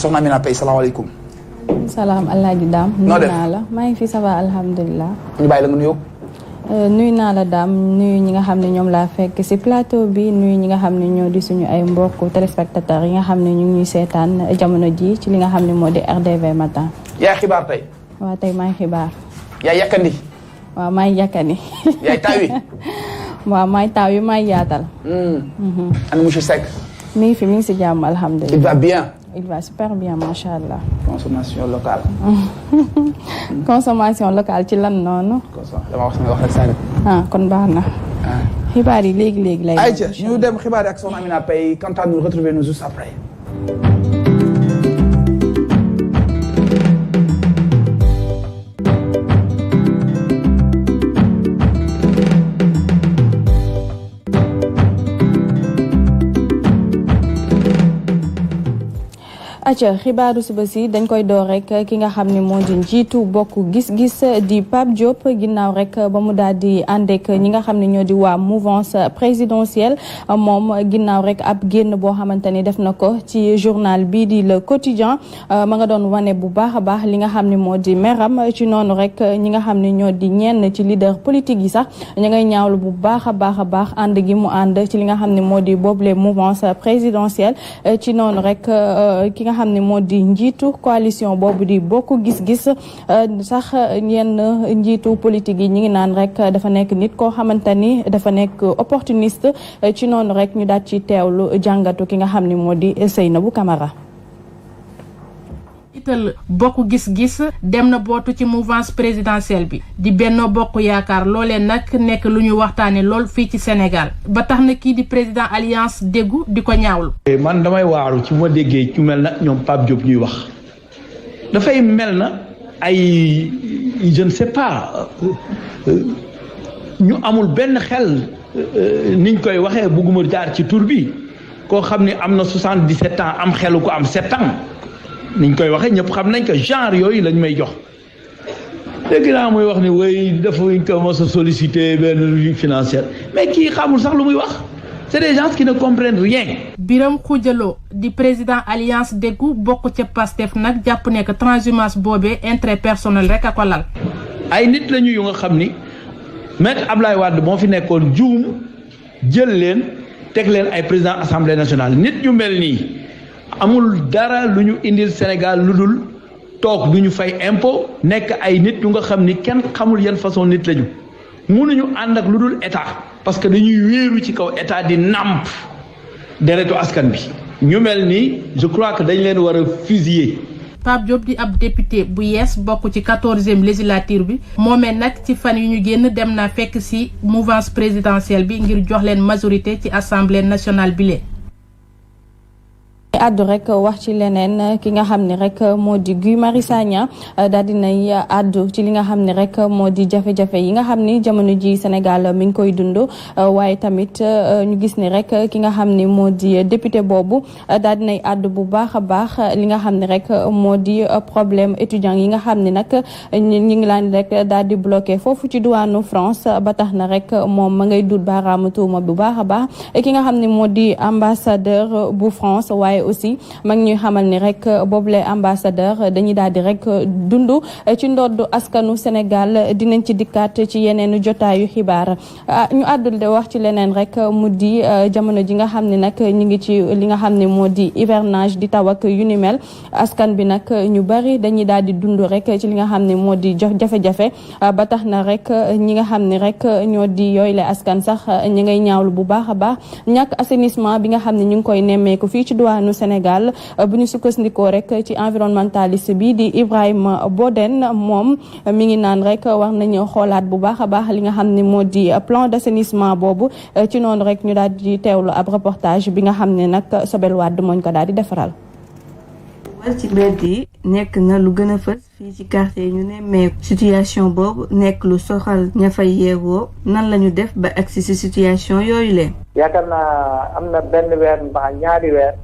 soxna Amina Paye salaamaaleykum. salaam alaaji Dame. noo def naa la maa ngi fi ça va alhamdulilah. ñu bàyyi la nga nuyoo. nuyu naa la Dame nuyu ñi nga xam ne ñoom laa fekk ci plateau bi nuyu ñi nga xam ne ñoo di suñu ay mbokku téléspectateurs yi nga xam ne ñu ngi ñuy seetaan jamono ji ci li nga xam ne moo di RDV matin. yaay xibaar tey. waaw tey maay xibaar. yaay yàkkandi. waaw maay yàkkandi. yaay taawi. waaw maay taaw yi maay yaatal. ana monsieur Seck. mi ngi fi mi ngi ci jàmm alhamdulilah. il va bien. il va super bien macha allah. consommation locale. consommation locale ci lan noonu. dama wax sama wax rek sànni. kon baax na. xibaar yi léegi lay. ayca ñu dem xibaar yi ak soxna Amina Paye quant à nous retrouver nous juste après. acca xibaaru suba si dañ koy door rek ki nga xam ne moo di njiitu bokk gis-gis di Pape Diop ginnaaw rek ba mu daal di àndek ñi nga xam ne ñoo di waa mouvance présidentielle moom ginnaaw rek ab génn boo xamante ni def na ko ci journal bii di Le Quotidien ma nga doon wane bu baax a baax li nga xam ne moo di meram ci noonu rek ñi nga xam ne ñoo di ñenn ci leader politique yi sax ña ngay ñaawlu bu baax a baax ànd gi mu ànd ci li nga xam ne moo di boobule mouvance présidentielle ci noonu rek ki nga xam ne moo di njiitu coalition boobu di bokk gis-gis sax yenn njiitu politique yi ñi ngi naan rek dafa nekk nit koo xamante ni dafa nekk opportuniste ci noonu rek ñu daal ci teewlu jàngatu ki nga xam ne moo di Seynabou Camara. ital bokk gis-gis dem na bootu ci mouvance présidentielle bi di Benno Bokk Yaakaar loolee nag nekk lu ñu waxtaane lool fii ci Sénégal ba tax na kii di président alliance déggu di ko ñaawlu. man damay waaru ci ma déggee ci mel na ñoom Pape Diop ñuy wax dafay mel na ay je ne sais pas ñu amul benn xel niñ koy waxee bugguma jaar ci tur bi koo xam ni am na 77 ans am xelu ko am 7 ans. niñ koy waxee ñëpp xam nañ ko genre yooyu lañ may jox dégg naa muy wax ni way dafa ko mos a solliciter benn financière mais kii xamul sax lu muy wax c'est des gens qui ne comprennent rien. Biram Khoudialo di président alliance déggu bokk ca Pastef nag jàpp ne que transhumance boobee intérêt personnel rek a ko lal. ay nit lañu yu nga xam ni maître Ablaye Wade moo fi nekkoon juum jël leen teg leen ay président assemblée nationale nit ñu mel nii. amul dara lu ñu indil Sénégal lu dul toog du ñu fay impôt nekk ay nit yu nga xam ni kenn xamul yan façon nit lañu mënuñu ànd ak lu dul état parce que dañuy wéeru ci kaw état di nàmp deretu askan bi ñu mel ni je crois que dañ leen war a fusiller. Pape Diop di ab député bu yees bokk ci 14e législature bi moomee nag ci fan yu ñu génn dem na fekk ci mouvance présidentielle bi ngir jox leen majorité ci assemblée nationale bi lee addu rek wax ci leneen ki nga xam ne rek moo di Guy Marius Sagna daal dinay addu ci li nga xam ne rek moo di jafe-jafe yi nga xam ni jamono ji Sénégal mi ngi koy dund waaye tamit ñu gis ni rek ki nga xam ni moo di député boobu daal dinay addu bu baax a baax li nga xam ne rek moo di problème étudiant yi nga xam ne nag ñi ngi laan rek daal di bloqué foofu ci douane France ba tax na rek moom ma ngay dut baaraamu tuuma bu baax a baax ki nga xam ne moo di ambassadeur bu France waaye aussi mag ñuy xamal ni rek boobule ambassadeur dañuy daal di rek dund ci ndoddu askanu Sénégal dinañ ci dikkaat ci yeneen jotaayu xibaar ñu àddul de wax ci leneen rek mu di jamono ji nga xam ne nag ñu ngi ci li nga xam ne moo di hivernage di taw ak yu ni mel askan bi nag ñu bari dañuy daal di dund rek ci li nga xam ne moo di jafe-jafe ba tax na rek ñi nga xam ne rek ñoo di yooyle askan sax ñi ngay ñaawlu bu baax a baax ñàkk assainissement bi nga xam ne ñu ngi koy nemmeeku fii ci diwaanu Sénégal bu ñu sukkandikoo rek ci environnementaliste bi di Ibrahima Boden moom mi ngi naan rek war nañu xoolaat bu baax a baax li nga xam ne moo di plan d'assainissement boobu ci noonu rek ñu daal di teewlu ab reportage bi nga xam ne nag Sobel Wade mooñ ko daal di defaral. wal ci mbedd yi nekk na lu gën a fës fii ci quartier yi ñu ne mais situation boobu nekk lu soxal ña fay yeewoo nan la ñu def ba agsi ci situation yooyu leen. yaakaar naa am na benn weer mbaa ñaari weer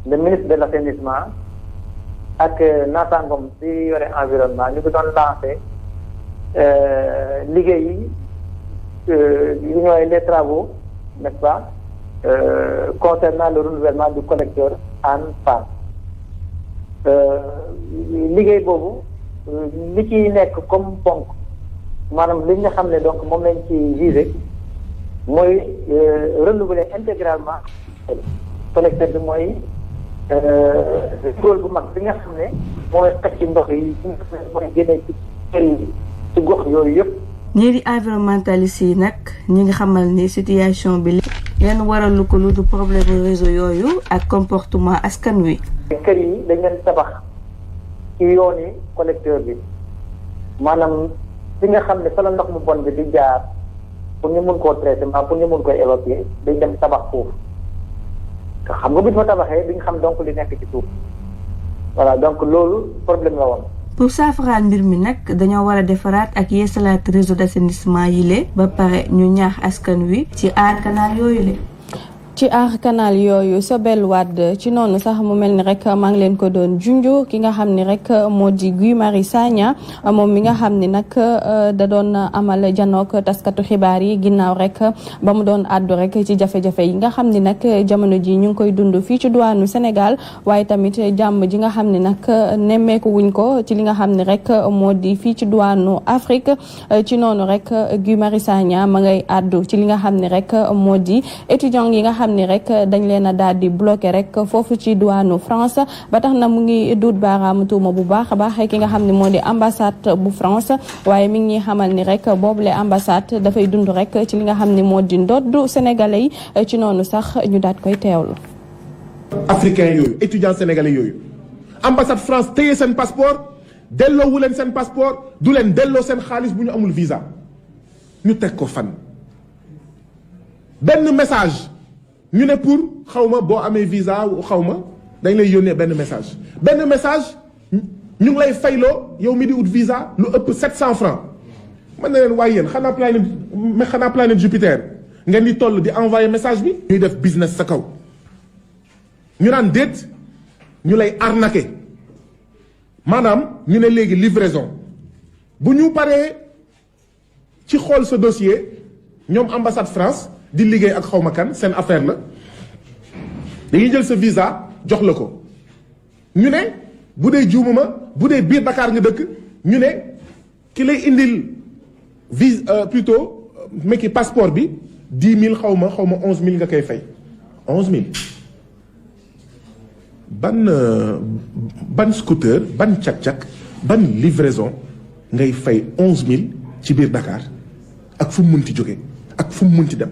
le ministre de l'assainissement ak naataangoom si yore environnement ñu ko doon lancé liggéey yi li ñooy les travaux n'est-ce pas concernant le renouvellement du collecteur Hann Fann liggéey boobu li ci nekk comme ponk maanaam li nga xam ne donc moom lañ ci visé mooy renouveler intégralement collecteur bi mooy rôle bu mag bi nga xam ne mooy xëcc ci ndox yi mooy génne ci kër yi ci gox yooyu yëpp. ñii di environnementaliste yi nag ñi nga xamal ni situation bi leen waral lu ko lu du problème réseau yooyu ak comportement askan wi. kër yi dañ leen tabax ci yooni collecteur bi maanaam fi nga xam ne fa la ndox mu bon bi di jaar pour ñu mun koo traité pour ñu mun koy évacuer dañ dem tabax foofu te xam nga bu ñu fa tabaxee duñ xam donc li nekk ci suuf voilà donc loolu problème la woon. pour saafaraal mbir mi nag dañoo war a defaraat ak yeesalaat réseau d'assainissement yi le ba pare ñu ñaax askan wi ci aar canal yooyu le ci aar canal yooyu Sobel Wade ci noonu sax mu mel ni rek maa ngi leen ko doon junju ki nga xam ni rek moo di Guy Marius Sagna moom mi nga xam ni nag da doon amal janook taskatu xibaar yi ginnaaw rek ba mu doon àddu rek ci jafe-jafe yi nga xam ni nag jamono ji ñu ngi koy dund fii ci duwaanu Sénégal waaye tamit jàmm ji nga xam ni nag nemmeeku wuñ ko ci li nga xam ni rek moo di fii ci duwaanu Afrique ci noonu rek Guy Marius Sagna ma ngay àddu ci li nga xam ni rek moo di étudiant yi nga xam ni rek dañ leen a daal di bloqué rek foofu ci douane France ba tax na mu ngi duut baaraamu tuuma bu baax a baax ki nga xam ne moo di ambassade bu France waaye mi ngi ñuy xamal ni rek boobule ambassade dafay dund rek ci li nga xam ne moo di ndoddu sénégalais yi ci noonu sax ñu daat koy teewlu. africains yooyu étudiants sénégalais yooyu ambassade France téye seen passeport delloowu leen seen passeport du leen delloo seen xaalis bu ñu amul visa ñu teg ko fan. benn message. ñu ne pour xawma boo amee visa xawma dañ lay yónnee benn message ñu ngi lay fayloo yow mi di ut visa lu ëpp 700 francs man na leen waaye yéen xanaa planète Jupiter ngeen di toll di envoyer message bi. ñuy def business sa kaw ñu naan déet ñu lay arnaquer maanaam ñu ne léegi livraison bu ñu paree ci xool sa dossier ñoom ambassade France. di liggéey ak xawma kan seen affaire la dañuy jël sa visa jox la ko ñu ne bu dee juumuma bu dee biir Dakar nga dëkk ñu ne ki lay indil plutôt mekki passeport bi 10 000 xawma 11 000 nga koy fay 11 000 ban scooter ban cak-cak ban livraison ngay fay 11 000 ci biir Dakar ak fu mu munti jóge ak fu mu munti dem.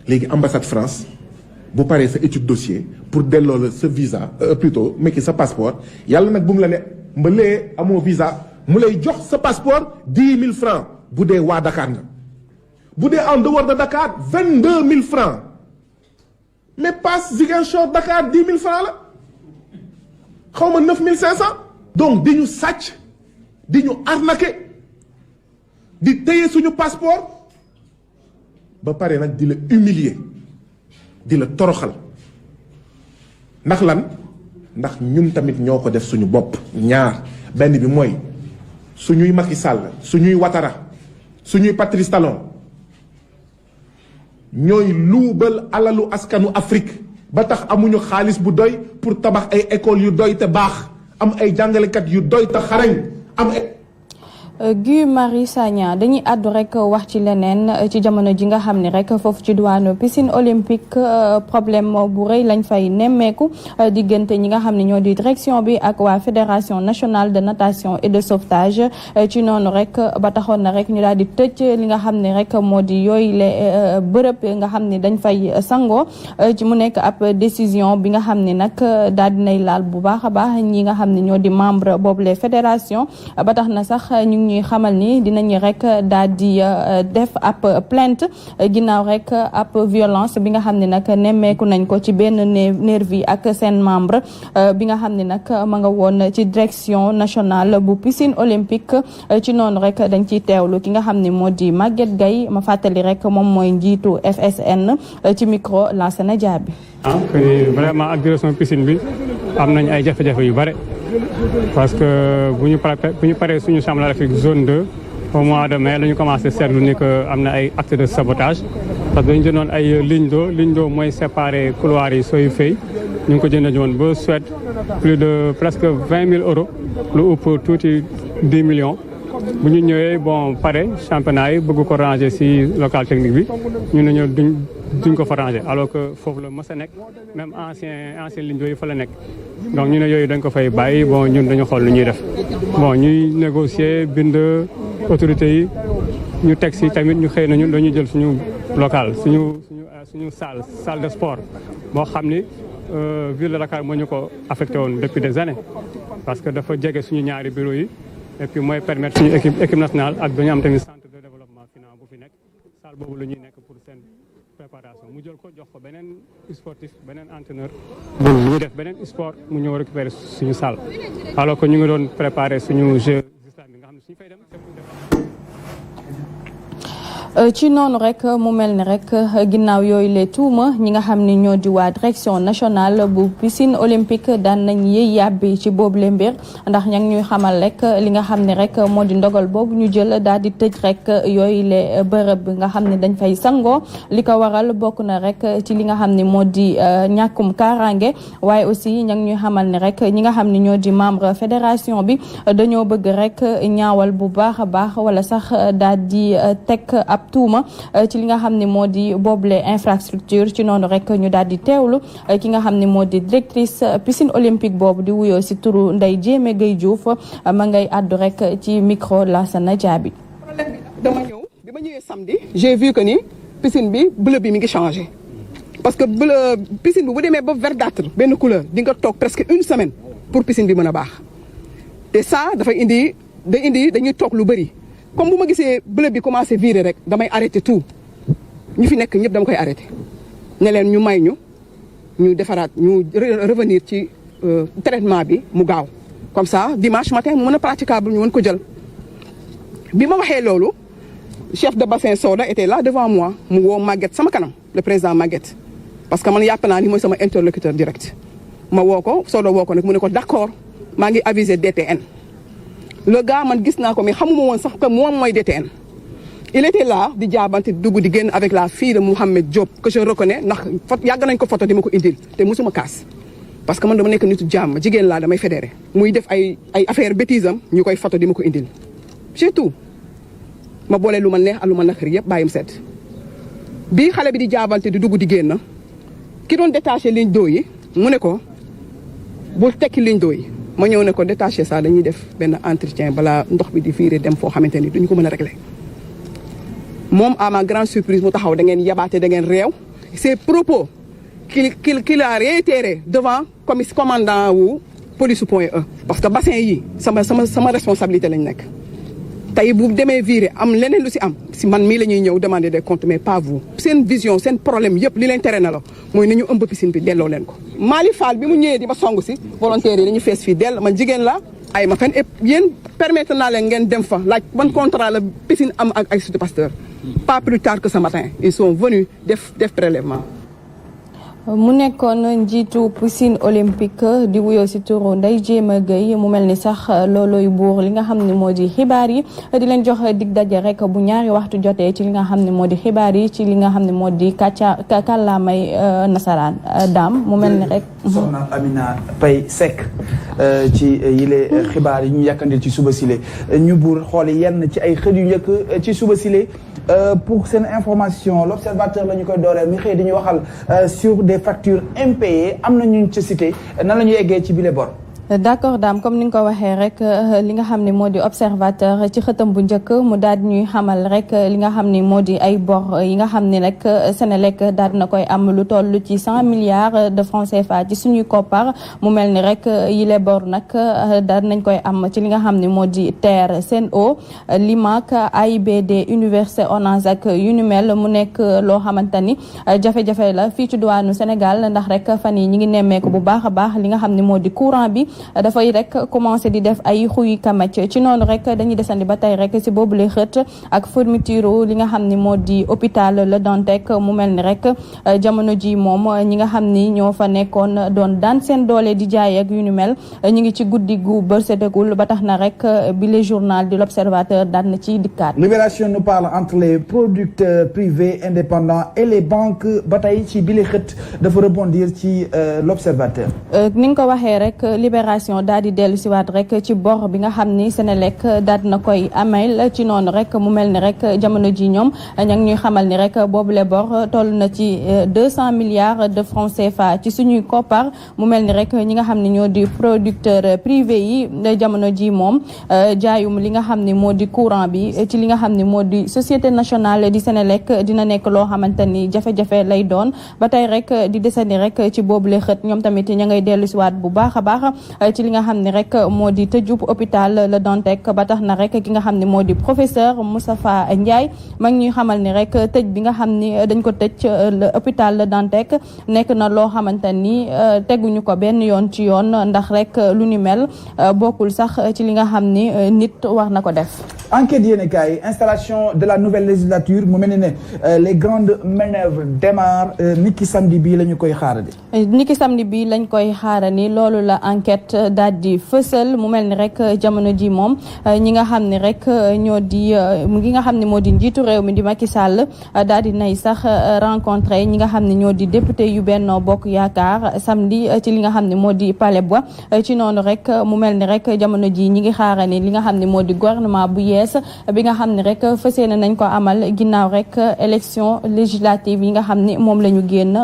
léegi ambassade France bu paree sa étude dossier pour delloo la sa visa plutôt mekki sa passeport yàlla nag bu mu la ne mbalee amoo visa mu lay jox sa passeport 10 000 francs bu dee waa Dakar nga bu dee en dehors de Dakar 22 000 francs mais passe Ziguinchor Dakar 10 000 francs la xaw ma 9 500 donc di ñu sàcc di ñu arnaquer di téye suñu passeport ba pare nag di la humilier di la toroxal ndax lan ndax ñun tamit ñoo ko def suñu bopp ñaar benn bi mooy suñuy Macky Sall suñuy Ouattara suñuy Patrice Talon ñooy luubal alalu askanu Afrique ba tax amuñu xaalis bu doy pour tabax ay écoles yu doy te baax am ay jàngalekat yu doy te xarañ am Guy Marius Sagna dañuy àddu rek wax ci leneen ci jamono ji nga xam ne rek foofu ci diwaanu piscine olympique problème bu rëy lañ fay nemmeeku diggante ñi nga xam ne ñoo di direction bi ak waa fédération nationale de natation et de sauvetage ci noonu rek ba taxoon na rek ñu daal di tëj li nga xam ne rek moo di yooyu le bërëb nga xam ne dañ fay sangoo ci mu nekk ab décision bi nga xam ne nag daal dinay laal bu baax a baax ñi nga xam ne ñoo di membre boobu les fédération ba tax na sax ñu ñuy xamal ni dinañu rek daal di def ab plainte ginnaaw rek ab violence bi nga xam ne nag nemmeeku nañ ko ci benn nervi ak seen membre bi nga xam ne nag ma nga woon ci direction nationale bu piscine olympique ci noonu rek dañ ciy teewlu ki nga xam ne moo di Maguette Gaye ma fàttali rek moom mooy njiitu FSN ci micro Lansana Diaby. Vraiment ak direction piscine bi am nañ ay jafe-jafe yu bare parce que bu ñu paree suñu chambre d'Afrique zone 2 au mois de mai la ñu commencé seetlu ni que am na ay actes de sabotage parce que dañu jëndoon ay ligne d'eau mooy séparer couloir yi sooy fay ñu ngi ko jëndee woon ba Suède plus de presque 20 000 euros lu ëpp tuuti 10 millions. bu ñu ñëwee bon pare championnat yi bëgg ko ranger ci local technique bi ñu ne ñu duñ ko fa ranger alors que foofu la mës a nekk même ancien ligne yooyu fa la nekk. donc ñu ne yooyu dañ ko fay bàyyi bon ñun dañu xool lu ñuy def bon ñuy négocier bind autorités yi ñu teg ci tamit ñu xëy na ñun dañuy jël suñu local suñu salle de sport boo xam ni ville de Dakar moo ñu ko affecté woon depuis des années parce que dafa jege suñu ñaari bureau yi. et puis mooy permettre suñu équipe nationale ak dañu am tamit centre de développement finance bu fi nekk salle boobu la ñuy nekk pour seen préparation mu jël ko jox ko beneen sportif beneen entraîneur bu ñu def beneen sport mu ñëw récupérer suñu salle alors que ñu ngi doon préparer suñu jeu islamique nga xam ne suñu fay dem ci noonu rek mu mel ni rek ginnaaw yooyu le tuuma ñi nga xam ni ñoo di waa direction nationale bu piscine olympique daan nañ yëy yàbbi ci boobu le mbir ndax ña ngi ñuy xamal rek li nga xam ne rek moo di ndogal boobu ñu jël daal di tëj rek yooyu le bërëb nga xam ne dañ fay sangoo li ko waral bokk na rek ci li nga xam ne moo di ñàkkum kaaraange waaye aussi ña ngi ñuy xamal ne rek ñi nga xam ne ñoo di membre fédération bi dañoo bëgg rek ñaawal bu baax a baax wala sax daal di teg ab tuuma ci li nga xam ne moo di boobule infrastructure ci noonu rek ñu daal di teewlu ki nga xam ne moo di directrice piscine olympique boobu di wuyoo si turu Ndeye Diémé Gueye Diouf ma ngay àddu rek ci micro Lassana Diaby. dama ñëw bi ma ñëwee samedi j'ai vu que ni piscine bi bleu bi mi ngi changé parce que bleu piscine bi bu demee ba verdâtre benn couleur di nga toog presque une semaine pour piscine bi mën a baax te ça dafay dañuy toog lu bëri. comme bu ma gisee bleu bi commencé virer rek damay arrêté tout ñu fi nekk ñëpp dama koy arrêté ne leen ñu may ñu defaraat ñu revenir ci traitement bi mu gaaw comme ça dimanche matin mu mën a praticable ñu mën ko jël. bi ma waxee loolu chef de bassin Soda était là devant moi mu woo Maguette sama kanam le président Maguette parce que man yàpp naa ni mooy sama interlocuteur direct ma woo ko Soda woo ko nag mu ne ko d'accord maa ngi avisé DTN. le gars man gis naa ko mais xamuma woon sax que moom mooy DTN il était là di jaabante dugg di génn avec la fille de Mouhamed Diop que je reconnais ndax yàgg nañ ko photo di ma ko indil te mosuma kaas parce que man dama nekk nitu jàmm jigéen laa damay fédéré muy def ay affaire bêtise am ñu koy photo di ma ko indil c'est tout ma boole lu ma neex ak lu ma naqari yëpp bàyyim set bii xale bi di jaabante di dugg di génn ki doon détaché ligne d'eau yi mu ne ko bul tekki ligne d'eau yi ma ñëw ne ko détaché ça dañuy def benn entretien balaa ndox bi di virer dem foo xamante ni duñu ko mën a régler moom à ma grande surprise mu taxaw da ngeen yabaate da ngeen réew ces propos qu'il a réitéré devant commandant wu police point E parce que bassin yi sama responsabilité lañ nekk tey bu demee virer am leneen lu si am si man mii la ñuy ñëw demander des comptes mais pas vous seen vision seen problème yëpp li leen tere na la mooy nañu ëmb piscine bi delloo leen ko Mali Fall bi mu ñëwee di ma song si volontaires yi dañu fees fii dell man jigéen la ay ma fen et yéen permettre naa leen ngeen dem fa laaj ban contrat la piscine am ak Institut Pasteur pas plus tard que ce matin ils sont venus def prélèvement. mu nekkoon njiitu piscine olympique di wuyoo si turu Ndeye Diémé Gueye mu mel ni sax loolooy buur li nga xam ne moo di xibaar yi di leen jox dig daje rek bu ñaari waxtu jotee ci li nga xam ne moo di xibaar yi ci li nga xam ne moo di kàllaamay nasaraan daam mu mel ni rek. soxna Amina Paye Seck ci yile xibaar yi ñu yàkkandil ci suba sile ñu buur xool yenn ci ay xët yu njëkk ci suba sile pour seen information l'observateur la ñu koy dooree mi xëy dañuy waxal sur des factures impayées am na ñu ci cité nan la ñuy eggee ci bile bor. d'accord Dame comme ni nga ko waxee rek li nga xam ne moo di observateur ci xëtam bu njëkk mu daal di ñuy xamal rek li nga xam ne moo di ay bor yi nga xam ne rek Senelec daal na koy am lu toll ci 100 milliards de francs CFA ci suñuy koppar mu mel ni rek yile bor nag daal nañ koy am ci li nga xam ne moo di TER Sen'Eau Limac AIBD Université Orange ak yu ni mel mu nekk loo xamante ni jafe-jafe la fii ci diwaanu Sénégal ndax rek fan yi ñi ngi nemmeeku bu baax a baax li nga xam ne moo di courant bi dafay rek commencé di def ay xuy kamac ci noonu rek dañuy desandi ba tey rek si boobu lay xët ak fermeture li nga xam ni moo di hôpital Le Dantec mu mel ni rek jamono ji moom ñi nga xam ni ñoo fa nekkoon doon daan seen doole di jaay ak yu ni mel ñu ngi ci guddi gu bërsetegul ba tax na rek bi le journal de l'Observateur daan na ci dikkaat. Libération nous parle entre les producteurs privés indépendants et les banques ba tey ci bi le xët dafa rebondir ci l'Observateur. ni nga ko waxee rek Libération daal di dellu siwaat rek ci bor bi nga xam ni Senelec daal na koy amel ci noonu rek mu mel ni rek jamono ji ñoom ña ngi ñuy xamal ni rek boobule bor toll na ci 200 milliards de francs CFA ci suñuy koppar mu mel ni rek ñi nga xam ne ñoo di producteur privé yi jamono ji moom jaayum li nga xam ne moo di courant bi ci li nga xam ne moo di société nationale di Senelec dina nekk loo xamante ni jafe-jafe lay doon ba tey rek di desandi rek ci boobule xët ñoom tamit ña ngay dellu siwaat bu baax a baax ci li nga xam ne rek moo di tëjub hôpital Le Dantec ba tax na rek ki nga xam ne moo di professeur Moustapha Ndiaye ma ngi ñuy xamal ni rek tëj bi nga xam ni dañ ko tëj hôpital Le Dantec nekk na loo xamante ni teguñu ko benn yoon ci yoon ndax rek lu ni mel bokkul sax ci li nga xam ni nit war na ko def. Enquête yéenekaay installation de la nouvelle législature mu mel ni ne les grandes manœuvres démarrent niki samedi bii la ñu koy xaarandi. niki samedi bii lañ koy xaarani loolu la enquête daal di fësal mu mel ni rek jamono ji moom ñi nga xam ni rek ñoo di ngi nga xam ne moo di njiitu réew mi di Macky Sall daal di nay sax rencontré ñi nga xam ne ñoo di député yu Benno Bokk Yaakaar samedi ci li nga xam ne moo di Palais ba ci noonu rek mu mel ni rek jamono ji ñi ngi xaarani li nga xam ne moo di gouvernement bu yees bi nga xam ne rek fas yéene nañ ko amal ginnaaw rek élection législative yi nga xam ne moom la ñu génn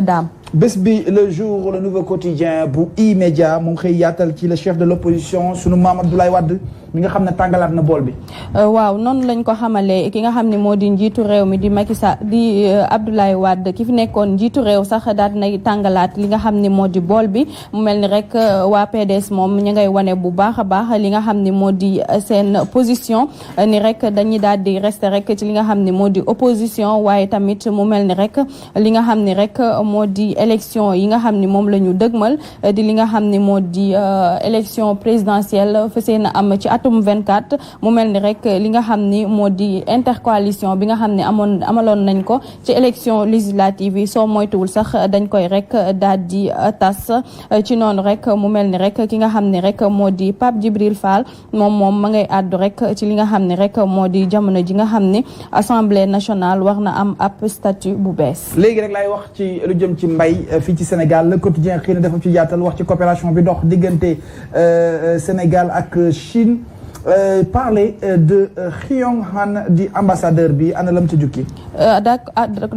daam. bés bi le jour le nouveau quotidien bu E-Media mu ngi xëy yaatal ci le chef de l'opposition sunu maam Abdoulaye Wade mi nga xam ne tàngalaat na bool bi. waaw noonu lañ ko xamalee ki nga xam ne moo di njiitu réew mi di Macky Sall di Abdoulaye Wade ki fi nekkoon njiitu réew sax daal dinay tàngalaat li nga xam ne moo di bool bi mu mel ni rek waa PDS moom ñu ngay wane bu baax a baax li nga xam ne moo di seen position ni rek dañuy daal di rester rek ci li nga xam ne moo di opposition waaye tamit mu mel ni rek li nga xam ne rek moo di élection yi nga xam ni moom la ñu dëgmal di li nga xam ni moo di élection présidentielle fas yéene am ci atum 24 mu mel ni rek li nga xam ni moo di intercoalition bi nga xam ne amaloon nañ ko ci élection législative yi soo moytuwul sax dañ koy rek daal di tas ci noonu rek mu mel ni rek ki nga xam ni rek moo di Pape Djibril Fall moom ma ngay àddu rek ci li nga xam ni rek moo di jamono ji nga xam ni Assemblée nationale war na am ab statut bu bees. léegi rek lay wax ci lu jëm ci mbay fii ci Sénégal le quotidien xëy na dafa ci yaatal wax ci coopération bi dox diggante Sénégal ak Chine parler de Xiong Han di ambassadeur bi ana lam ci jukki.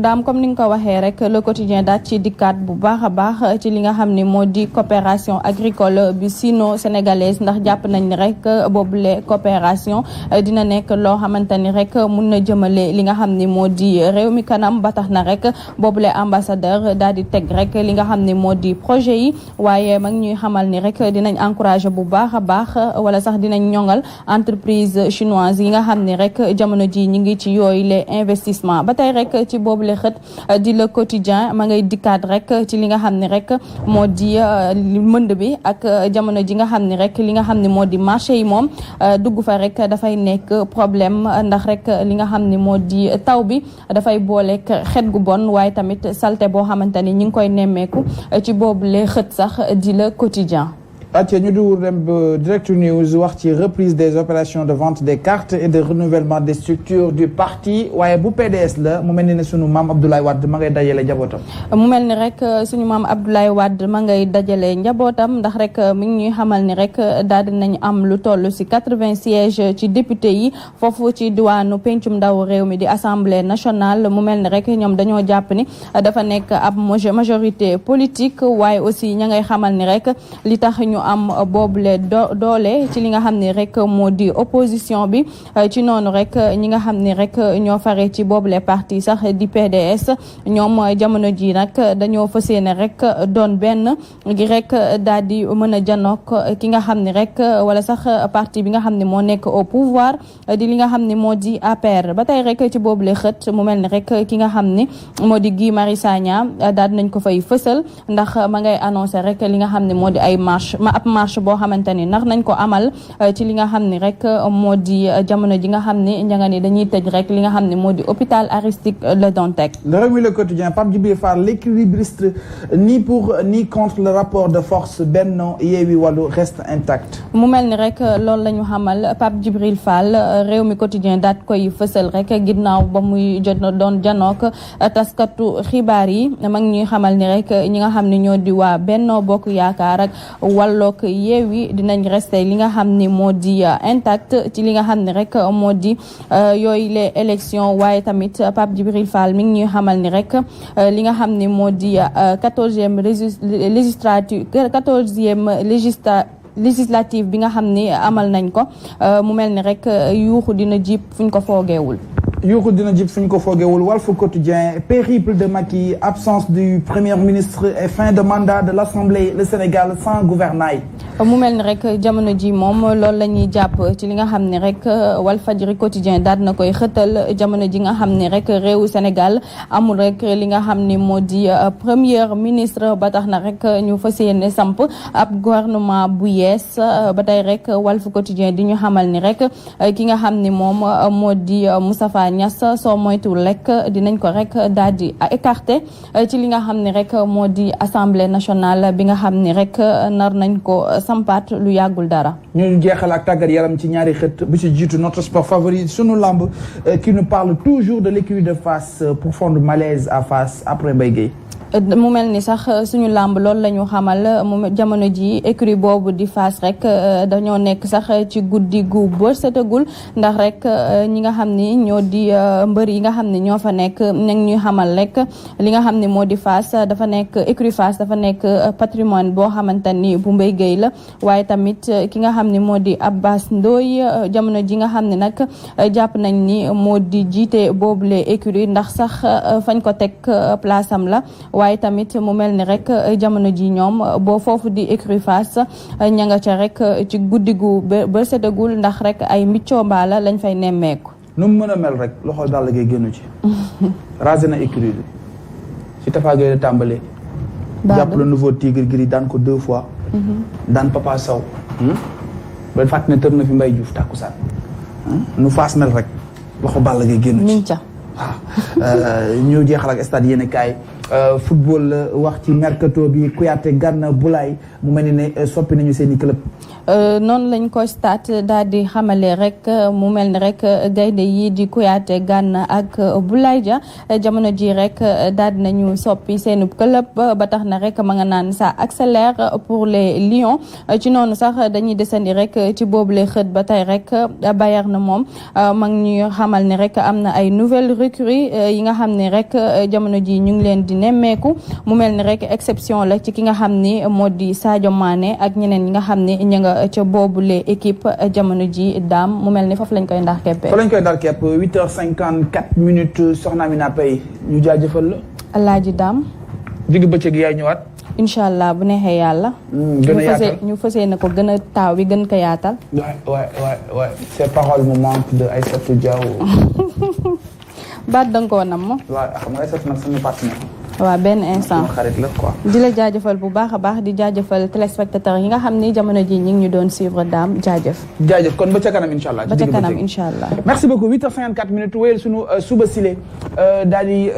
daam comme ni nga ko waxee rek le quotidien daal ci dikkaat bu baax a baax ci li nga xam ne moo di coopération agricole bi sino-sénégalaise ndax jàpp nañ ni rek boobule coopération dina nekk loo xamante ni rek mun na jëmale li nga xam ne moo di réew mi kanam ba tax na rek boobule ambassadeur daal di teg rek li nga xam ne moo di projet yi waaye mag ñuy xamal ni rek dinañ encourager bu baax a baax wala sax dinañ ñoŋal entreprise chinoise yi nga xam ne rek jamono ji ñi ngi ci yooyu les investissements ba tey rek ci boobu le xët di le quotidien ma ngay dikkaat rek ci li nga xam ne rek moo di mënd bi ak jamono ji nga xam ne rek li nga xam ne moo di marché yi moom dugg fa rek dafay nekk problème ndax rek li nga xam ne moo di taw bi dafay booleek xet gu bon waaye tamit salte boo xamante ni ñi ngi koy nemmeeku ci boobu le xët sax di le quotidien. acca ñu duwul dem Direct News wax ci reprise des opérations de vente des cartes et de renouvellement des structures du parti waaye bu PDS la mu mel ni ne sunu maam Abdoulaye Wade ma ngay dajale njabootam. mu mel ni rek suñu maam Abdoulaye Wade ma ngay dajale njabootam ndax rek mi ngi ñuy xamal ni rek daal di nañ am lu toll si 80 sièges ci député yi foofu ci diwaanu pencum ndaw réew mi di assemblée nationale mu mel ni rek ñoom dañoo jàpp ni dafa nekk ab majorité politique waaye aussi ña ngay xamal ni rek li tax ñu am boobule doole ci li nga xam ne rek moo di opposition bi ci noonu rek ñi nga xam ne rek ñoo fare ci boobule parti sax di PDS ñoom jamono ji nag dañoo fas yéene rek doon benn gi rek daal di mën a janook ki nga xam ne rek wala sax parti bi nga xam ne moo nekk au pouvoir di li nga xam ne moo di APR ba tey rek ci boobule xët mu mel ni rek ki nga xam ne moo di Guy Marius Sagna daal nañ ko fay fësal ndax ma ngay annoncé rek li nga xam ne moo di ay ab marche boo xamante ni nar nañ ko amal ci li nga xam ni rek moo di jamono ji nga xam ni njanga ni dañuy tëj rek li nga xam ni moo di hôpital Aristide Le Dantec. Rewmi le quotidien Pape Djibril Fall l'équilibriste ni pour ni contre le rapport de force Benno Yewwi Wallu reste intact. mu mel ni rek loolu la ñu xamal Pape Djibril Fall Rewmi quotidien daat koy fësal rek ginnaaw ba muy doon janook taskatu xibaar yi mag ñuy xamal ni rek ñi nga xam ne ñoo di waa Benno Bokk Yaakaar ak Wallook Yewwi dinañ rester li nga xam ni moo di intact ci li nga xam ne rek moo di yooyu les élections waaye tamit Pape Djibril Fall mi ngi ñuy xamal ni rek li nga xam ni moo di 14e législative bi nga xam ni amal nañ ko mu mel ni rek yuuxu dina jiib fuñ ko foogeewul. yuuxu dina jib suñ ko foogewul Walf Quotidien périple de Macky absence du premier ministre et fin de mandat de l'Assemblée le Sénégal sans gouvernail. mu mel ni rek jamono ji moom loolu la ñuy jàpp ci li nga xam ne rek Walfadjri Quotidien daal na koy xëtal jamono ji nga xam ne rek réewu Sénégal amul rek li nga xam ni moo di premier ministre ba tax na rek ñu fas yéene samp ab gouvernement bu yees ba tey rek Walf Quotidien di ñu xamal ni rek ki nga xam ni moom moo di Moustapha Niass soo moytuwul rek dinañ ko rek daal di écarté ci li nga xam ne rek moo di assemblée nationale bi nga xam ni rek nar nañ ko sampaat lu yàggul dara. ñu jeexal ak tàggat yaram ci ñaari xët bu ci jiitu notre sport favori sunu lamb qui nous parle toujours de l'écurie de Fass profonde malaise à Fass après Mbaye Guèye. mu mel ni sax suñu làmb loolu la ñu xamal mu jamono ji écurie boobu di Fass rek dañoo nekk sax ci guddi gu bër setagul ndax rek ñi nga xam ni ñoo di mbër yi nga xam ni ñoo fa nekk nag ñuy xamal rek li nga xam ni moo di Fass dafa nekk écurie Fass dafa nekk patrimoine boo xamante ni bu Mbaye Guèye la waaye tamit ki nga xam ni moo di Abbas Ndoye jamono ji nga xam ni nag jàpp nañ ni moo di jiite boobule écurie ndax sax fañ ko teg place am la waaye tamit mu mel ni rek jamono ji ñoom boo foofu di écurie Fass ña nga ca rek ci guddi gu ba setagul ndax rek ay mbiccoo mbaala lañ fay nemmeeku. nu mu mën a mel rek loxo Balla Gaye génnu ci. rasé na écurie bi ci Tafa Gueye la tàmbalee. jàpp le nouveau tigre gris daan ko 2 fois. daan Papa Sow. ba fàtt ne tër na fi Mbaye Diouf tàkkusaan nu Fass mel rek loxo Balla Gaye génnu ci. waaw ñu jeexal ak stade yéen kaay football wax ci mercato bi Kouyaté Gana Boulaye mu mel ni ne soppi nañu seen i club. noonu lañ ko stade daal di xamale rek mu mel ni rek gaynde yi di Kouyaté Gana ak Boulaye Dia jamono ji rek daal di nañu soppi seen club ba tax na rek ma nga naan ça accélère pour les Lions ci noonu sax dañuy desandi rek ci boobule xët ba tey rek Bayern na moom ma ngi ñuy xamal ni rek am na ay nouvelles recrues yi nga xam ne rek jamono ji ñu ngi leen di nemmeeku mu mel ni rek exception la ci ki nga xam ni moo di Sadio Mané ak ñeneen ñi nga xam ni ñu nga ca boobule équipe jamono ji daam mu mel ni foofu lañ koy ndar keppe. fa lañ koy ndar kepp 8h54 soxna Amina Paye ñu jaajëfal la. Alaaji daam. digg bëccëg yaay ñëwaat. incha allah bu neexee yàlla. gën a yaatal ñu fas yéene ko gën a taaw bi gën ko yaatal. waay ces paroles me manquent de Aïssatou Diaw. baat danga koo nam ma. waaw xam nga Aïssatou nag suñu partenaire. waaw benn instant xarit la quoi. di la jaajëfal bu baax a baax di jaajëfal téléspectateurs yi nga xam ni jamono ji ñu ngi ñu doon suivre daam jaajëf kon ba ca kanam incha allah. ba ca kanam incha allah. merci beaucoup 8h54 wéyal sunu suba sile daal di.